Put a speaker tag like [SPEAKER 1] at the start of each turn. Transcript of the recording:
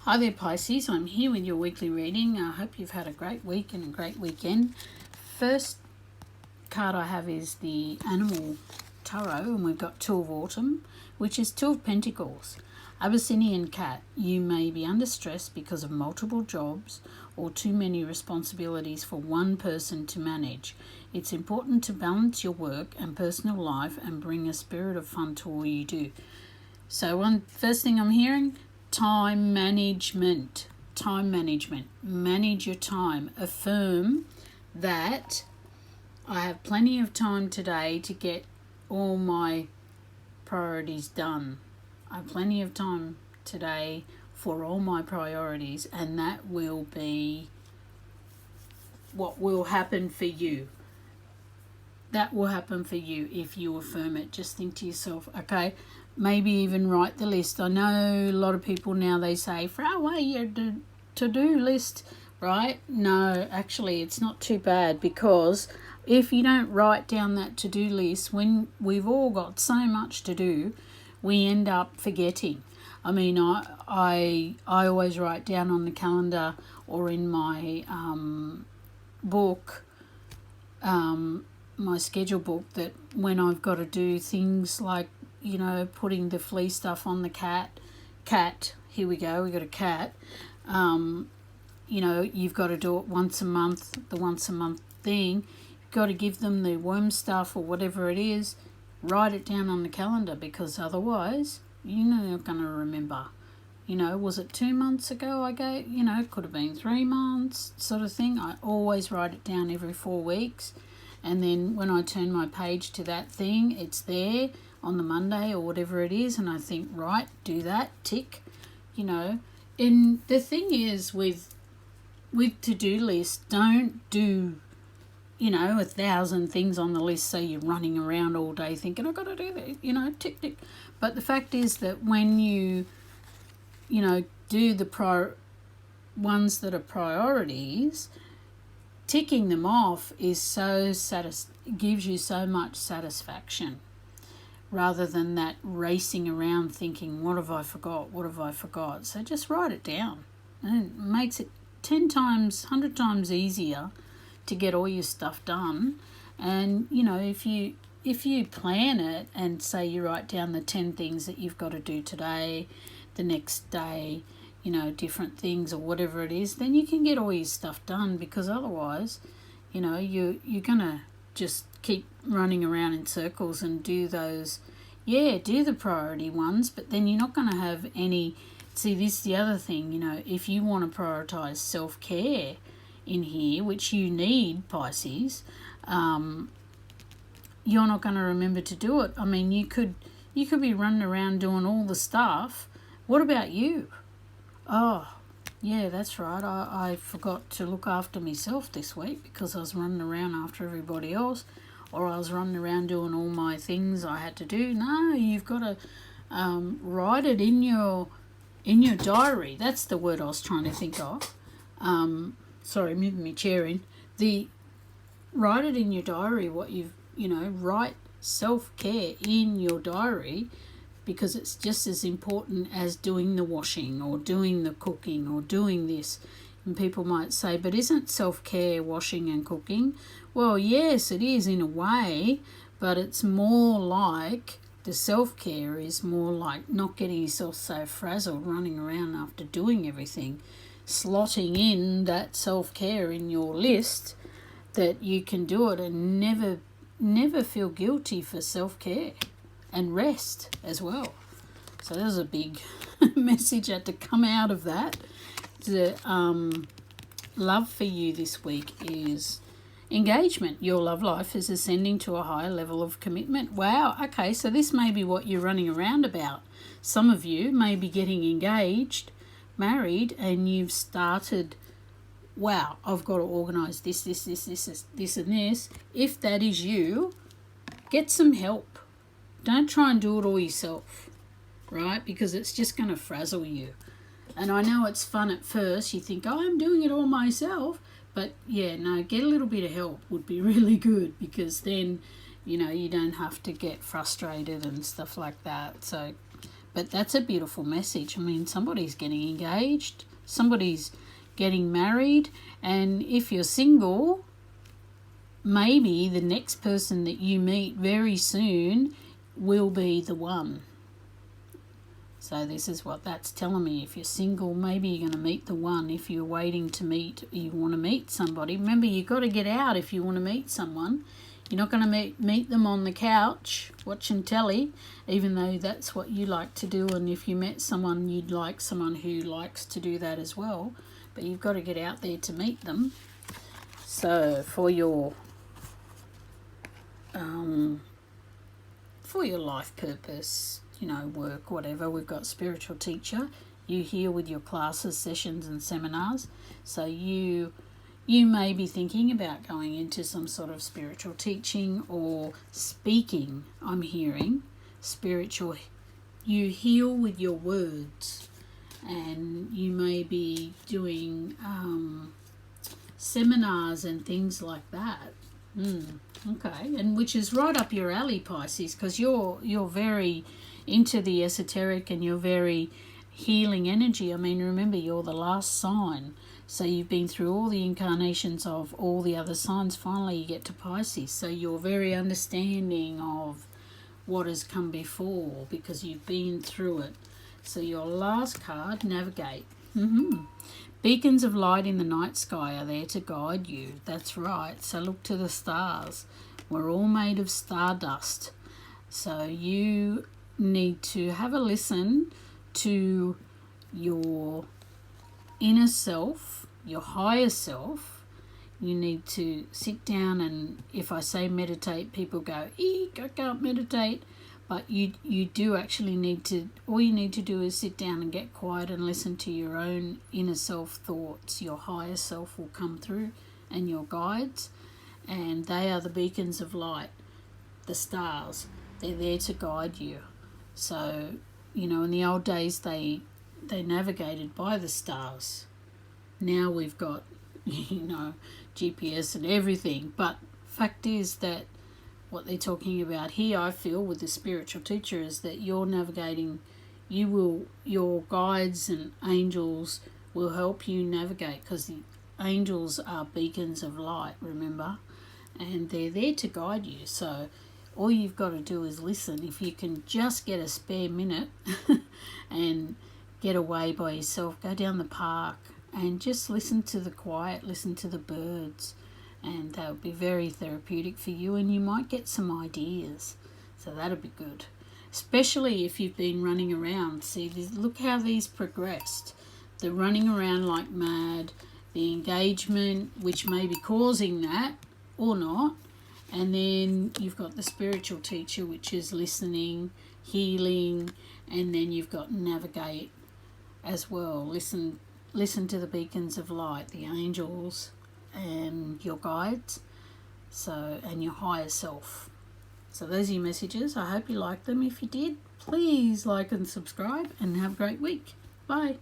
[SPEAKER 1] Hi there, Pisces. I'm here with your weekly reading. I hope you've had a great week and a great weekend. First card I have is the Animal Tarot, and we've got Two of Autumn, which is Two of Pentacles. Abyssinian cat, you may be under stress because of multiple jobs or too many responsibilities for one person to manage. It's important to balance your work and personal life and bring a spirit of fun to all you do. So first thing I'm hearing, time management. Manage your time. Affirm that I have plenty of time today to get all my priorities done. I have plenty of time today for all my priorities, and that will be what will happen for you. That will happen for you if you affirm it. Just think to yourself, okay, maybe even write the list. I know a lot of people now, they say, throw away your to-do list, right? No, actually, it's not too bad, because if you don't write down that to-do list, when we've all got so much to do, we end up forgetting. I mean, I always write down on the calendar or in my book, my schedule book, that when I've got to do things like, putting the flea stuff on the cat, here we go, we got a cat, you've got to do it once a month, the once a month thing, you've got to give them the worm stuff or whatever it is, write it down on the calendar, because otherwise you're not going to remember. Was it 2 months ago I gave, it could have been 3 months sort of thing. I always write it down every 4 weeks. And then when I turn my page to that thing, it's there on the Monday or whatever it is. And I think, right, do that, tick, And the thing is with to-do lists, don't do, 1,000 things on the list so you're running around all day thinking, I've got to do that, tick, tick. But the fact is that when you, do the ones that are priorities, ticking them off is gives you so much satisfaction, rather than that racing around thinking, what have I forgot? So just write it down, and it makes it 10 times, 100 times easier to get all your stuff done. And if you plan it and say you write down the 10 things that you've got to do today, the next day, different things or whatever it is, then you can get all your stuff done, because otherwise, you're going to just keep running around in circles and do the priority ones, but then you're not going to have any. See, this is the other thing, if you want to prioritize self-care in here, which you need, Pisces, you're not going to remember to do it. I mean, you could be running around doing all the stuff. What about you? Oh, yeah, that's right. I forgot to look after myself this week because I was running around after everybody else, or I was running around doing all my things I had to do. No, you've got to write it in your diary. That's the word I was trying to think of. Sorry, moving my chair in. Write it in your diary, what write self-care in your diary, because it's just as important as doing the washing or doing the cooking or doing this. And people might say, but isn't self-care washing and cooking? Well, yes, it is in a way, but it's more like, the self-care is more like not getting yourself so frazzled running around after doing everything, slotting in that self-care in your list, that you can do it and never feel guilty for self-care. And rest as well. So there's a big message had to come out of that. The love for you this week is engagement. Your love life is ascending to a higher level of commitment. Wow, okay, so this may be what you're running around about. Some of you may be getting engaged, married, and you've started, wow, I've got to organise this, and this. If that is you, get some help. Don't try and do it all yourself, right? Because it's just going to frazzle you. And I know it's fun at first. You think, oh, I'm doing it all myself. But, yeah, no, get a little bit of help would be really good, because then, you don't have to get frustrated and stuff like that. So, But that's a beautiful message. I mean, somebody's getting engaged, somebody's getting married, and if you're single, maybe the next person that you meet very soon will be the one. So this is what that's telling me. If you're single, maybe you're going to meet the one. If you're waiting to meet, you want to meet somebody, remember, you've got to get out if you want to meet someone. You're not going to meet them on the couch watching telly, even though that's what you like to do. And if you met someone, you'd like someone who likes to do that as well. But you've got to get out there to meet them. So for your life purpose, work, whatever, we've got spiritual teacher. You here with your classes, sessions and seminars. So you may be thinking about going into some sort of spiritual teaching or speaking. I'm hearing spiritual. You heal with your words, and you may be doing seminars and things like that. Okay, and which is right up your alley, Pisces, because you're very into the esoteric and you're very healing energy. I mean, remember, you're the last sign. So you've been through all the incarnations of all the other signs. Finally, you get to Pisces. So you're very understanding of what has come before because you've been through it. So your last card, navigate. Beacons of light in the night sky are there to guide you. That's right. So look to the stars. We're all made of stardust. So you need to have a listen to your inner self, your higher self. You need to sit down, and if I say meditate, people go, eek, I can't meditate. But you do actually need to, all you need to do is sit down and get quiet and listen to your own inner self thoughts. Your higher self will come through, and your guides, and they are the beacons of light, the stars. They're there to guide you. So, in the old days they navigated by the stars. Now we've got, GPS and everything. But fact is that what they're talking about here, I feel, with the spiritual teacher, is that you're navigating, your guides and angels will help you navigate, because the angels are beacons of light, remember? And they're there to guide you. So all you've got to do is listen. If you can just get a spare minute and get away by yourself, go down the park and just listen to the quiet, listen to the birds, and that would be very therapeutic for you, and you might get some ideas. So that'll be good, especially if you've been running around. See, look how these progressed. The running around like mad, the engagement, which may be causing that or not, and then you've got the spiritual teacher, which is listening, healing, and then you've got navigate as well. Listen to the beacons of light, the angels, and your guides, and your higher self. So those are your messages. I hope you liked them. If you did, please like and subscribe, and have a great week. Bye.